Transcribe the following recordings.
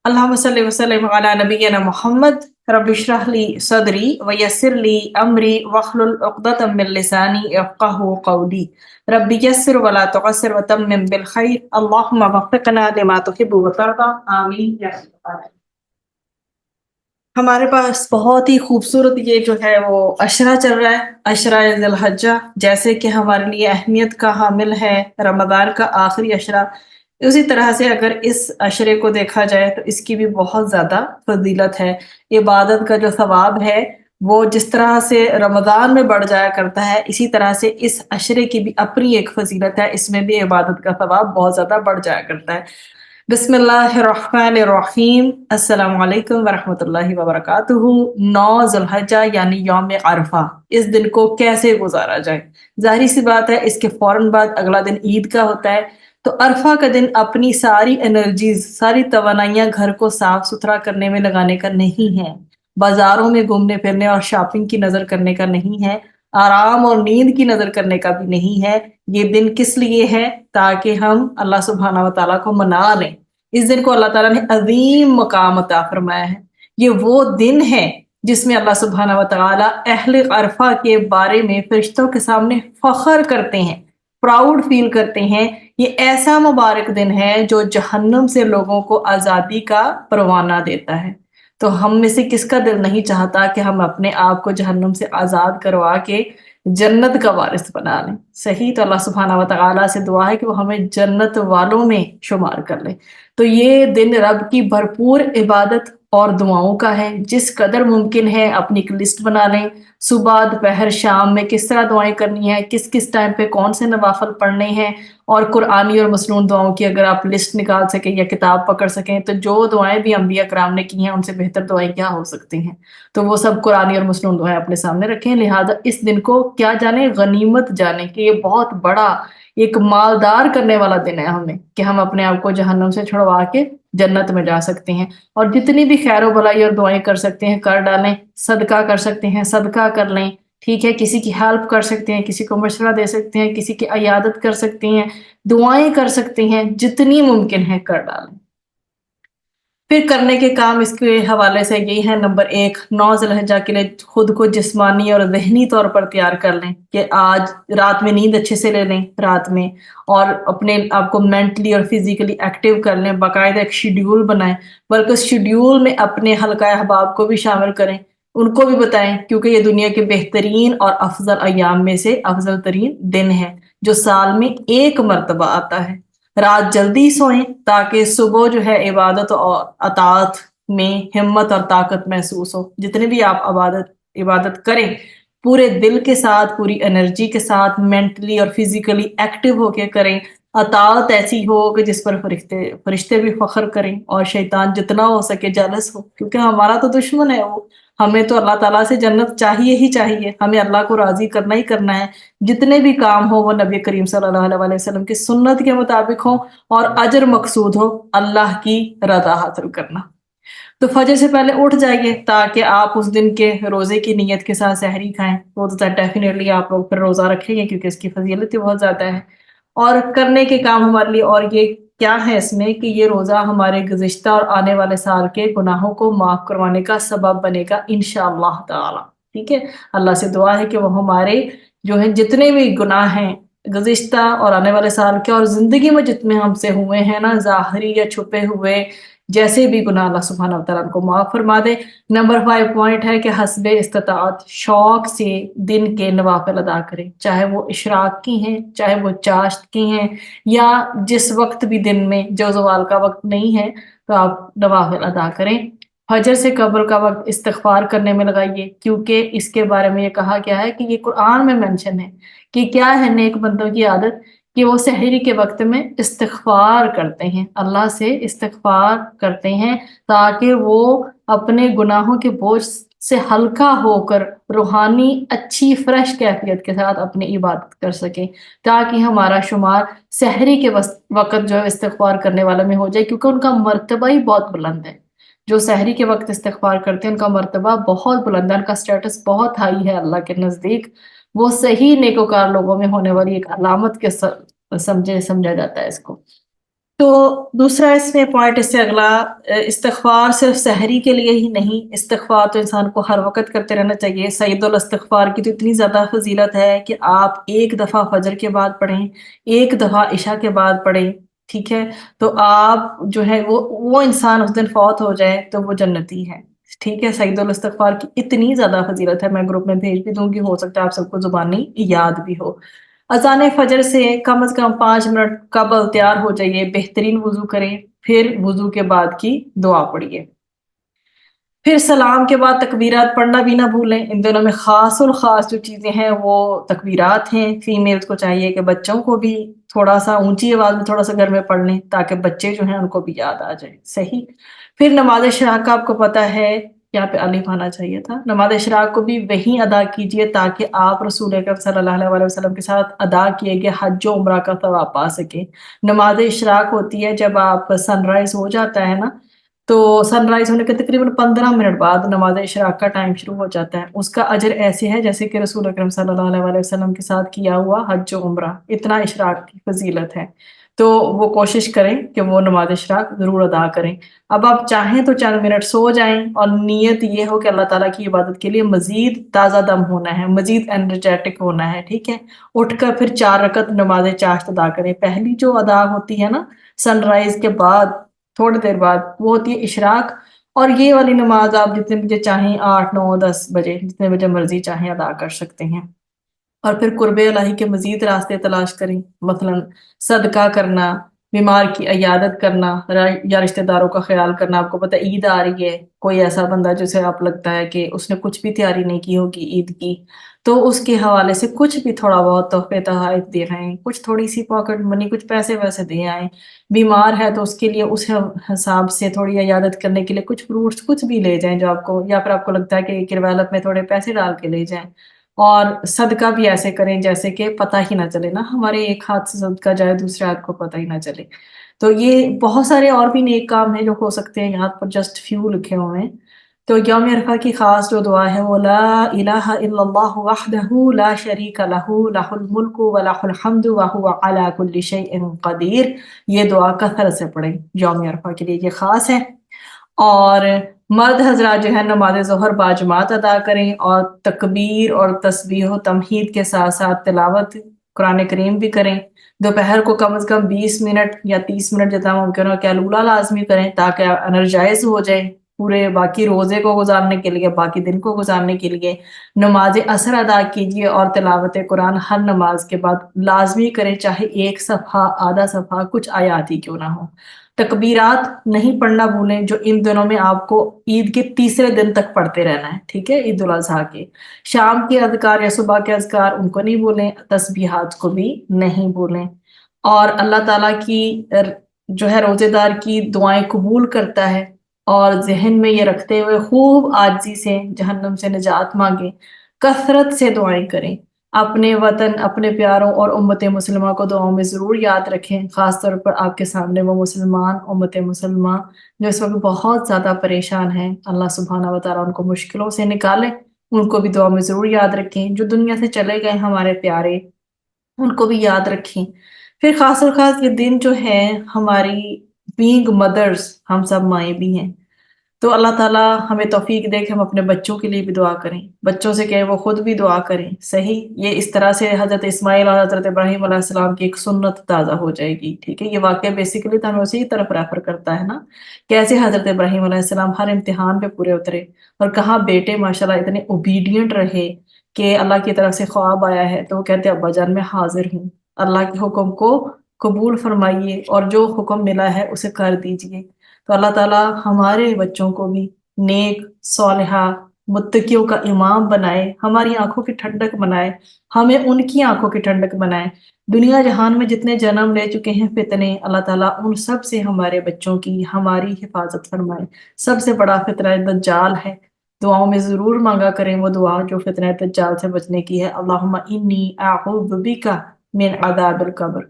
اللهم صل وسلم على نبينا محمد رب اشرح لي صدري ويسر لي امري واحلل عقدة من لساني يفقهوا قولي رب يسر ولا تعسر وتمم بالخير اللهم وفقنا لما تحب وترضى آمین یا رب العالمین۔ ہمارے پاس بہت ہی خوبصورت یہ جو ہے وہ عشرہ چل رہا ہے، عشرہ ذی الحجہ، جیسے کہ ہمارے لیے اہمیت کا حامل ہے رمضان کا آخری عشرہ، اسی طرح سے اگر اس عشرے کو دیکھا جائے تو اس کی بھی بہت زیادہ فضیلت ہے۔ عبادت کا جو ثواب ہے وہ جس طرح سے رمضان میں بڑھ جایا کرتا ہے، اسی طرح سے اس عشرے کی بھی اپنی ایک فضیلت ہے، اس میں بھی عبادت کا ثواب بہت زیادہ بڑھ جایا کرتا ہے۔ بسم اللہ الرحمن الرحیم، السلام علیکم ورحمۃ اللہ وبرکاتہ۔ 9 ذی الحجہ یعنی یوم عرفہ، اس دن کو کیسے گزارا جائے؟ ظاہری سی بات ہے اس کے فوراً بعد اگلا دن عید کا ہوتا ہے، تو عرفہ کا دن اپنی ساری انرجیز، ساری توانائیاں گھر کو صاف ستھرا کرنے میں لگانے کا نہیں ہے، بازاروں میں گھومنے پھرنے اور شاپنگ کی نظر کرنے کا نہیں ہے، آرام اور نیند کی نظر کرنے کا بھی نہیں ہے۔ یہ دن کس لیے ہے؟ تاکہ ہم اللہ سبحانہ و تعالیٰ کو منا لیں۔ اس دن کو اللہ تعالیٰ نے عظیم مقام عطا فرمایا ہے۔ یہ وہ دن ہے جس میں اللہ سبحانہ و تعالیٰ اہل عرفہ کے بارے میں فرشتوں کے سامنے فخر کرتے ہیں، پراؤڈ فیل کرتے ہیں۔ یہ ایسا مبارک دن ہے جو جہنم سے لوگوں کو آزادی کا پروانہ دیتا ہے۔ تو ہم میں سے کس کا دل نہیں چاہتا کہ ہم اپنے آپ کو جہنم سے آزاد کروا کے جنت کا وارث بنا لیں؟ صحیح، تو اللہ سبحانہ و تعالیٰ سے دعا ہے کہ وہ ہمیں جنت والوں میں شمار کر لے۔ تو یہ دن رب کی بھرپور عبادت اور دعاؤں کا ہے۔ جس قدر ممکن ہے اپنی ایک لسٹ بنا لیں، صبح دوپہر شام میں کس طرح دعائیں کرنی ہیں، کس کس ٹائم پہ کون سے نوافل پڑھنے ہیں، اور قرآنی اور مسنون دعاؤں کی اگر آپ لسٹ نکال سکیں یا کتاب پکڑ سکیں تو جو دعائیں بھی انبیاء کرام نے کی ہیں ان سے بہتر دعائیں کیا ہو سکتی ہیں، تو وہ سب قرآنی اور مسنون دعائیں اپنے سامنے رکھیں۔ لہٰذا اس دن کو کیا جانیں، غنیمت جانیں کہ یہ بہت بڑا ایک مالدار کرنے والا دن ہے ہمیں، کہ ہم اپنے آپ کو جہنم سے چھڑوا کے جنت میں جا سکتے ہیں۔ اور جتنی بھی خیر و بھلائی اور دعائیں کر سکتے ہیں کر ڈالیں، صدقہ کر سکتے ہیں صدقہ کر لیں، ٹھیک ہے، کسی کی ہیلپ کر سکتے ہیں، کسی کو مشورہ دے سکتے ہیں، کسی کی عیادت کر سکتے ہیں، دعائیں کر سکتے ہیں، جتنی ممکن ہے کر ڈالیں۔ پھر کرنے کے کام اس کے حوالے سے یہی ہے، نمبر 1، 9 ذی الحجہ کے لیے خود کو جسمانی اور ذہنی طور پر تیار کر لیں کہ آج رات میں نیند اچھے سے لے لیں رات میں، اور اپنے آپ کو مینٹلی اور فزیکلی ایکٹیو کر لیں، باقاعدہ ایک شیڈیول بنائیں، بلکہ اس شیڈیول میں اپنے حلقہ احباب کو بھی شامل کریں، ان کو بھی بتائیں، کیونکہ یہ دنیا کے بہترین اور افضل ایام میں سے افضل ترین دن ہے جو سال میں ایک مرتبہ آتا ہے۔ رات جلدی سوئیں تاکہ صبح جو ہے عبادت اور اطاعت میں ہمت اور طاقت محسوس ہو۔ جتنے بھی آپ عبادت کریں پورے دل کے ساتھ، پوری انرجی کے ساتھ، مینٹلی اور فزیکلی ایکٹیو ہو کے کریں۔ اطاعت ایسی ہو کہ جس پر فرشتے بھی فخر کریں اور شیطان جتنا ہو سکے جالس ہو، کیونکہ ہمارا تو دشمن ہے وہ۔ ہمیں تو اللہ تعالیٰ سے جنت چاہیے ہی چاہیے، ہمیں اللہ کو راضی کرنا ہی کرنا ہے۔ جتنے بھی کام ہو وہ نبی کریم صلی اللہ علیہ وسلم کی سنت کے مطابق ہو اور اجر مقصود ہو اللہ کی رضا حاصل کرنا۔ تو فجر سے پہلے اٹھ جائیے تاکہ آپ اس دن کے روزے کی نیت کے ساتھ سحری کھائیں، وہ تو ڈیفینیٹلی آپ لوگ پھر روزہ رکھیں گے کیونکہ اس کی فضیلت ہی بہت زیادہ ہے۔ اور کرنے کے کام ہمارے لیے، اور یہ کیا ہے اس میں کہ یہ روزہ ہمارے گزشتہ اور آنے والے سال کے گناہوں کو معاف کروانے کا سبب بنے گا انشاءاللہ تعالی، ٹھیک ہے۔ اللہ سے دعا ہے کہ وہ ہمارے جو ہیں جتنے بھی گناہ ہیں گزشتہ اور آنے والے سال کے، اور زندگی میں جتنے ہم سے ہوئے ہیں نا، ظاہری یا چھپے ہوئے، جیسے بھی گناہ، اللہ سبحانہ وتعالیٰ کو معاف فرما دے۔ نمبر 5 پوائنٹ ہے کہ حسب استطاعت شوق سے دن کے نوافل ادا کریں، چاہے وہ اشراق کی ہیں، چاہے وہ چاشت کی ہیں، یا جس وقت بھی دن میں جو زوال کا وقت نہیں ہے تو آپ نوافل ادا کریں۔ فجر سے قبل کا وقت استغفار کرنے میں لگائیے، کیونکہ اس کے بارے میں یہ کہا گیا ہے کہ یہ قرآن میں مینشن ہے کہ کیا ہے نیک بندوں کی عادت کہ وہ سحری کے وقت میں استغفار کرتے ہیں، اللہ سے استغفار کرتے ہیں تاکہ وہ اپنے گناہوں کے بوجھ سے ہلکا ہو کر روحانی اچھی فریش کیفیت کے ساتھ اپنی عبادت کر سکیں، تاکہ ہمارا شمار سحری کے وقت جو ہے استغفار کرنے والے میں ہو جائے، کیونکہ ان کا مرتبہ ہی بہت بلند ہے۔ جو سحری کے وقت استغفار کرتے ہیں ان کا مرتبہ بہت بلند ہے، ان کا سٹیٹس بہت ہائی ہے اللہ کے نزدیک۔ وہ صحیح نیکوکار لوگوں میں ہونے والی ایک علامت کے سمجھا جاتا ہے اس کو۔ تو دوسرا इसमें पॉइंट इससे अगला इस्तिग़फ़ार सिर्फ सहरी के लिए ही नहीं, इस्तिग़फ़ार तो इंसान को हर वक़्त करते रहना चाहिए। सैयदुल इस्तिग़फ़ार की तो इतनी ज़्यादा फ़ज़ीलत है कि आप एक दफ़ा फ़जर के बाद पढ़ें, एक दफ़ा इशा के बाद पढ़ें, ठीक है? तो आप जो है वो इंसान उस दिन फ़ौत हो जाए तो वो जन्नती है, ठीक है? सैयदुल इस्तिग़फ़ार की इतनी ज़्यादा फ़ज़ीलत है, मैं ग्रुप में भेज भी दूँगी, हो सकता है आप सबको ज़ुबानी याद भी हो। अज़ान फ़जर से कम 5 मिनट कबल तैयार हो जाइए, बेहतरीन वुज़ू करें, फिर वुज़ू के बाद की दुआ पढ़िए। फिर सलाम के बाद तकबीरात पढ़ना भी ना भूलें। इन दिनों में ख़ासुल ख़ास जो चीज़ें हैं वो तकबीरात हैं। फ़ीमेल्स को चाहिए कि बच्चों को भी थोड़ा-सा ऊँची आवाज़ में थोड़ा-सा घर में पढ़ लें ताकि बच्चे जो हैं उनको भी याद आ जाए। सही? फिर नमाज़ इशराक़ का आपको पता है, यहाँ पे अलिफ आना चाहिए था। नमाज़ इशराक़ को भी वहीं अदा कीजिए ताकि आप रसूल अकरम सल्लल्लाहु अलैहि वसल्लम के साथ अदा किए गए हज और उम्रा का सवाब पा सकें। नमाज़ इशराक़ होती है जब आप सनराइज़ हो जाता है ना, तो सनराइज़ होने के तकरीबन 15 मिनट बाद नमाज़ इशराक़ का टाइम शुरू हो जाता है। उसका अजर ऐसे है जैसे कि रसूल अकरम सल्लल्लाहु अलैहि वसल्लम के साथ किया हुआ हज और उम्रा, इतना इशराक़ की फ़ज़ीलत है। तो वो कोशिश करें कि वो नमाज़ इशराक़ ज़रूर अदा करें। अब आप चाहें तो चंद मिनट सो जाएँ और नीयत ये हो कि अल्लाह ताला की इबादत के लिए मज़ीद ताज़ा दम होना है, मज़ीद एनर्जेटिक होना है, ठीक है? उठकर फिर 4 रकत नमाज़ चाश्त अदा करें। पहली जो अदा होती है ना सनराइज़ के बाद थोड़ी देर बाद, वो होती है इशराक, और ये वाली नमाज आप जितने बजे चाहें 8, 9, 10 बजे जितने बजे मर्जी चाहें अदा कर सकते हैं। और फिर कुर्बे इलाही के मज़ीद रास्ते तलाश करें, मसलन सदका करना, बीमार की इयादत करना, या रिश्तेदारों का ख्याल करना। आपको पता है ईद आ रही है, कोई ऐसा बंदा जिसे आप लगता है कि उसने कुछ भी तैयारी नहीं की होगी ईद की, तो उसके हवाले से कुछ भी थोड़ा बहुत तोहफे तोहफ़े दे आएँ, कुछ थोड़ी सी पॉकेट मनी, कुछ पैसे वैसे दे आएँ। बीमार है तो उसके लिए उस हिसाब से थोड़ी इयादत करने के लिए कुछ फ्रूट्स कुछ भी ले जाएँ जो आपको, या फिर आपको लगता है कि किरवैलत में थोड़े पैसे डाल के ले जाएँ। और सदका भी ऐसे करें जैसे कि पता ही ना चले ना, हमारे एक हाथ से सदका जाए दूसरे हाथ को पता ही ना चले। तो ये बहुत सारे और भी नेक काम हैं जो हो सकते हैं, यहाँ पर जस्ट फ्यू लिखे हुए हैं। तो यौम अरफा की खास जो दुआ है वो ला इलाहा इल्लल्लाहु वहदहू ला शरीका लहू लहुल मुल्कु व लहुल हम्दु व हुवा अला कुल्लि शैइन क़दीर। ये दुआ कसरत से पढ़ें, यौम अरफा के लिए ये खास है। और मर्द हज़रात जो है नमाज़ ज़ोहर बाजमात अदा करें और तकबीर और तस्बीह व तमहीद के साथ-साथ तिलावत कुरान करीम भी करें। दोपहर को कम से कम 20 मिनट या 30 मिनट जितना मुमकिन हो कैलूला लाज़मी करें ताकि आप एनर्जाइज़ हो जाएँ, पूरे बाकी रोज़े को गुज़ारने के लिए, बाकी दिन को गुज़ारने के लिए। नमाज़ असर अदा कीजिए और तिलावत कुरान हर नमाज के बाद लाज़मी करें, चाहे 1 सफ़हा, आधा सफ़हा, कुछ आयात ही क्यों ना हो। तकबीरात नहीं पढ़ना भूलें जो इन दिनों में आपको ईद के तीसरे दिन तक पढ़ते रहना है, ठीक है? ईद उल अज़हा के। शाम के अज़कार या सुबह के अज़कार उनको नहीं भूलें, तस्बीहात को भी नहीं भूलें। और अल्लाह ताला की जो है रोज़ेदार की दुआएँ कबूल करता है, और ज़हन में ये रखते हुए खूब आजिज़ी से जहन्नम से निजात माँगे, कसरत से दुआएँ करें। अपने वतन, अपने प्यारों और उम्मत मुसलिमा को दुआओं में ज़रूर याद रखें, ख़ास तौर पर आपके सामने वो मुसलमान उम्मत मुसलिमा जो इस वक़्त बहुत ज़्यादा परेशान हैं। अल्लाह सुब्हानहू व तआला उनको मुश्किलों से निकाले, उनको भी दुआ में ज़रूर याद रखें। जो दुनिया से चले गए हमारे प्यारे, उनको भी याद रखें। फिर ख़ास और ख़ास ये दिन जो है हमारी बीइंग मदर्स, हम सब माएँ भी हैं। तो अल्लाह ताला हमें तौफ़ीक दे कि हम अपने बच्चों के लिए भी दुआ करें। बच्चों से कहें वो खुद भी दुआ करें, सही? ये इस तरह से हज़रत इस्माइल और हज़रत इब्राहीम अलैहिस्सलाम की एक सुन्नत ताज़ा हो जाएगी, ठीक है? ये वाक़या बेसिकली तो हमें उसी की तरफ रेफ़र करता है ना, कैसे हज़रत इब्राहीम अलैहिस्सलाम हर इम्तिहान पे पूरे उतरे, और कहाँ बेटे माशाल्लाह इतने ओबीडिएंट रहे कि अल्लाह की तरफ से ख्वाब आया है तो वो कहते हैं अब्बा जान मैं हाज़िर हूँ, अल्लाह के हुक्म को कबूल फ़रमाइए और जो हुक्म मिला है उसे कर दीजिए। तो अल्लाह ताला हमारे बच्चों को भी नेक, सालिहा, मुत्तकियों का इमाम बनाए, हमारी आँखों की ठंडक बनाए, हमें उनकी आँखों की ठंडक बनाए। दुनिया जहान में जितने जन्म ले चुके हैं फितने, अल्लाह ताला उन सब से हमारे बच्चों की, हमारी हिफाज़त फरमाए। सबसे बड़ा फितना दज्जाल है। दुआओं में ज़रूर माँगा करें वो दुआ जो फितना दज्जाल से बचने की है। अल्लाहुम्मा इन्नी अऊज़ु बिका मिन अज़ाबिल कब्र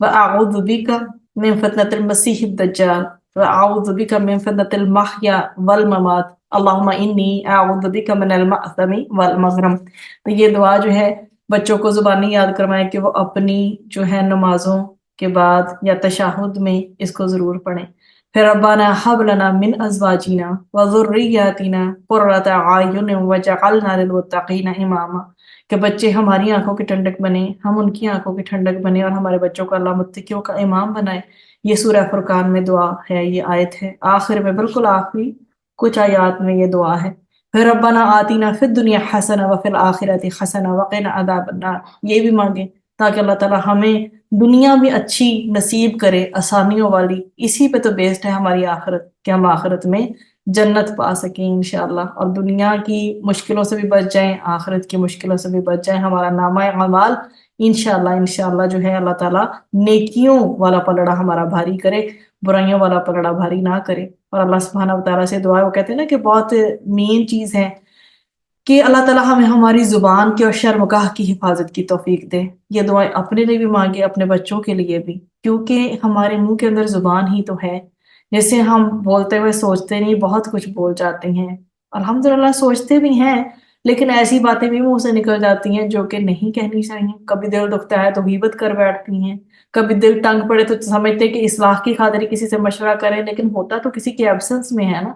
व अऊज़ु बिका मिन फितनतिल मसीहिद दज्जाल व अऊज़ु बिका मिन फितनतिल महया वल ममात। अल्लाहुम्मा इन्नी अऊज़ु बिका मिनल मअसमी वल मग़रम। तो ये दुआ जो है बच्चों को ज़ुबानी याद करवाएं कि वो अपनी जो है नमाज़ों के बाद या तशहुद में इसको ज़रूर पढ़ें। फिर रब्बाना हब लना मिन अज़वाजिना व ज़ुर्रिय्यातिना क़ुर्रता अयुन वजअलना लिलमुत्तक़ीना इमामा, कि बच्चे हमारी आंखों की ठंडक बने, हम उनकी आंखों की ठंडक बने और हमारे बच्चों को अल्लाह मुत्तकियों का इमाम बनाए। ये सूरह फुरकान में दुआ है, ये आयत है, आखिर में बिल्कुल आखिरी कुछ आयात में ये दुआ है। फिर रब्बना आतीना फिद दुनिया हसना व फिल आखिरति हसना व क़िना अज़ाबन्नार, ये भी मांगे ताकि अल्लाह ताला हमें दुनिया भी अच्छी नसीब करे, आसानियों वाली। इसी पे तो बेस्ड है हमारी आखिरत, कि हम आखिरत में जन्नत पा सकें इंशाअल्लाह, और दुनिया की मुश्किलों से भी बच जाएं, आखिरत की मुश्किलों से भी बच जाएं। हमारा नामा अमाल इंशाअल्लाह इंशाअल्लाह जो है अल्लाह ताला नेकियों वाला पलड़ा हमारा भारी करे, बुराइयों वाला पलड़ा भारी ना करे। और अल्लाह सुब्हानहू व तआला से दुआ, वो कहते हैं ना कि बहुत मेन चीज़ है कि अल्लाह ताला हमें हमारी ज़ुबान की और शर्मगाह की हिफाजत की तौफीक दे। ये दुआएं अपने लिए भी मांगे, अपने बच्चों के लिए भी, क्योंकि हमारे मुंह के अंदर ज़ुबान ही तो है। जैसे हम बोलते हुए सोचते नहीं, बहुत कुछ बोल जाते हैं, अल्हम्दुलिल्लाह सोचते भी हैं, लेकिन ऐसी बातें भी मुंह से निकल जाती हैं जो कि नहीं कहनी चाहिए। कभी दिल दुखता है तो गीबत कर बैठती हैं, कभी दिल तंग पड़े तो समझते हैं कि इस्लाह की खातिर किसी से मशवरा करें, लेकिन होता तो किसी के एब्सेंस में है ना।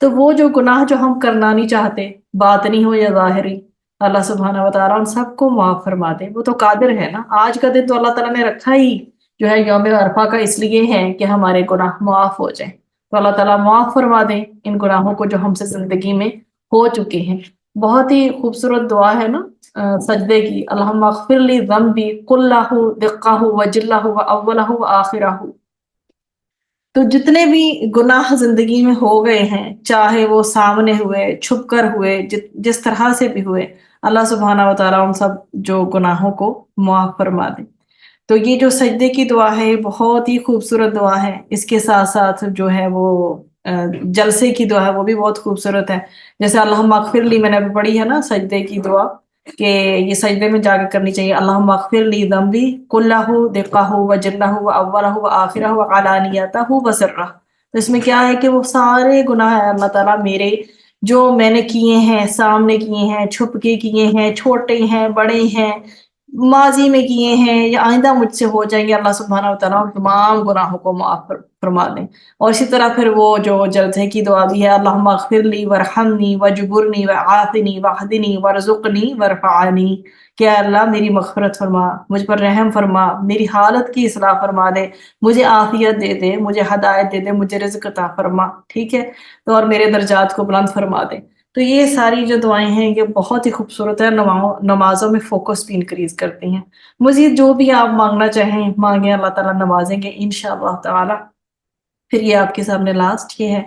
तो वो जो गुनाह जो हम करना नहीं चाहते, बातनी हो या ज़ाहिरी, अल्लाह सुब्हानहू व तआला उन सबको माफ़ फरमा दे। वो तो कादिर है ना। आज का दिन तो अल्लाह ताला ने रखा ही जो है यौम अरफा का इसलिए है कि हमारे गुनाह माफ़ हो जाएं। तो अल्लाह ताला माफ़ फरमा दें इन गुनाहों को जो हमसे ज़िंदगी में हो चुके हैं। बहुत ही खूबसूरत दुआ है ना सजदे की, अल्लाहुम्मा अग़फ़िर ली ज़ंबी कुल्लहू दिक्क़हू व जिल्लहू व अव्वलहू व आखिरहू। तो जितने भी गुनाह जिंदगी में हो गए हैं, चाहे वो सामने हुए, छुप कर हुए, जिस तरह से भी हुए, अल्लाह सुब्हानहू व तआला उन सब जो गुनाहों को माफ फरमा दे। तो ये जो सजदे की दुआ है ये बहुत ही खूबसूरत दुआ है। इसके साथ साथ जो है वो जलसे की दुआ है, वो भी बहुत खूबसूरत है। जैसे अल्लाहुम्मा अग़फ़िर ली मैंने अभी पढ़ी है ना सजदे की दुआ, कि ये सजदे में जाकर करनी चाहिए। अल्लाहुम्मा अग़फ़िर ली ज़ंबी कुल्लहू दिक्क़हू व जल्लहू व अव्वलहू व आखिरहू व अलानियतहू व सिर्रहू। तो इसमें क्या है कि वो सारे गुनाह है अल्लाह ताला मेरे, जो मैंने किए हैं, सामने किए हैं, छुप के किए हैं, छोटे हैं, बड़े हैं, माजी में किए हैं या आइंदा मुझसे हो जाएंगे, अल्लाह सुब्हानहू व तआला उन तमाम गुनाहों को माफ फरमा दें। और इसी तरह फिर वो जो जलसे की दुआ भी है, अल्लाहुम्मा अग़फ़िर ली वरहमनी वजबुरनी वआफ़िनी वहदिनी वरज़ुक़नी वरफ़अनी, कि अल्लाह मेरी मग़फ़िरत फरमा, मुझ पर रहम फरमा, मेरी हालत की इस्लाह फरमा दे, मुझे आफ़ियत दे दे, मुझे हदायत दे दे, मुझे रिज़्क़ अता फरमा, ठीक है? तो और मेरे दर्जात को बुलंद फरमा दे। तो ये सारी जो दुआएँ हैं ये बहुत ही खूबसूरत है, नमाज़ों में फ़ोकस भी इंक्रीज़ करती हैं। मज़ीद जो भी आप माँगना चाहें माँगे, अल्लाह ताला नवाज़ेंगे इंशाअल्लाह ताला। फिर ये आपके सामने लास्ट ये है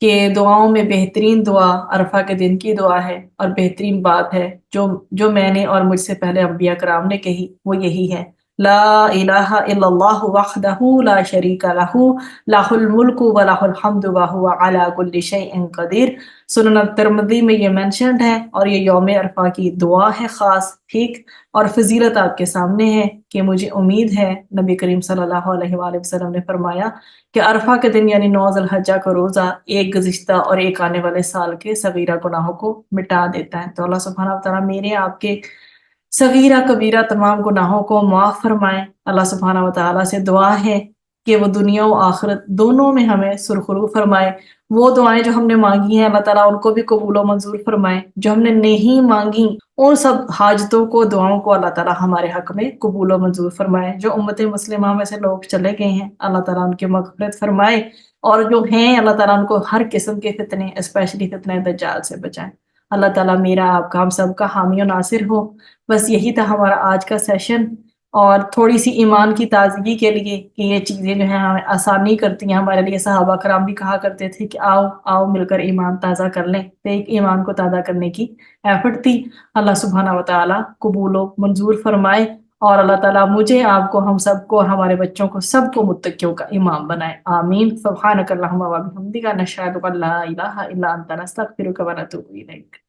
कि दुआओं में बेहतरीन दुआ अरफा के दिन की दुआ है, और बेहतरीन बात है जो जो मैंने और मुझसे पहले अंबिया कराम ने कही, वो यही है, ला इलाहा इल्लल्लाहु वहदहू ला शरीका लहू लहुल मुल्कु व लहुल हम्दु व हुवा अला कुल्लि शैइन कदीर। सुनन तिर्मिज़ी में ये मेंशन्ड है, और ये यौम अरफा की दुआ है खास, ठीक। और फजीलत आपके सामने है कि मुझे उम्मीद है नबी करीम सल्लल्लाहु अलैहि वसल्लम ने फरमाया कि अरफा के दिन यानी 9 ज़ुल्हज्जा का रोज़ा एक गुज़िश्ता और एक आने वाले साल के सगीरा गुनाहों को मिटा देता है। तो अल्लाह सुब्हानहू व तआला मेरे आपके सगीरा कबीरा तमाम गुनाहों को माफ़ फरमाए। अल्लाह सुब्हानहू व तआला से दुआ है कि वो दुनिया और आखिरत दोनों में हमें सुरखरू फरमाए। वो दुआएं जो हमने मांगी हैं अल्लाह ताला उनको भी कबूल व मंजूर फरमाए, जो हमने नहीं मांगी उन सब हाजतों को, दुआओं को अल्लाह ताला हमारे हक में कबूल व मंजूर फरमाए। जो उम्मत मुस्लिमा में से लोग चले गए हैं अल्लाह ताला उनकी मग़फ़िरत फरमाए, और जो हैं अल्लाह ताला उनको हर किस्म के फितने, स्पेशली फितने दज्जाल से बचाए। अल्लाह ताला मेरा आपका हम सबका हामी और नासिर हो। बस यही था हमारा आज का सेशन, और थोड़ी सी ईमान की ताजगी के लिए कि ये चीज़ें जो हैं हमें आसानी करती हैं हमारे लिए। सहाबा कराम भी कहा करते थे कि आओ आओ मिलकर ईमान ताज़ा कर लें, तो एक ईमान को ताज़ा करने की एफर्ट थी। अल्लाह सुब्हानहू व तआला कबूल व मंजूर फरमाए, और अल्लाह ताला मुझे, आपको, हम सबको और हमारे बच्चों को सबको मुत्तकियों का इमाम बनाए। आमीन। सुब्हानक अल्लाहुम्मा व बिहम्दिका नशहदु अन ला इलाहा इल्ला अंता नस्तगफिरुका व नतूबु इलैक।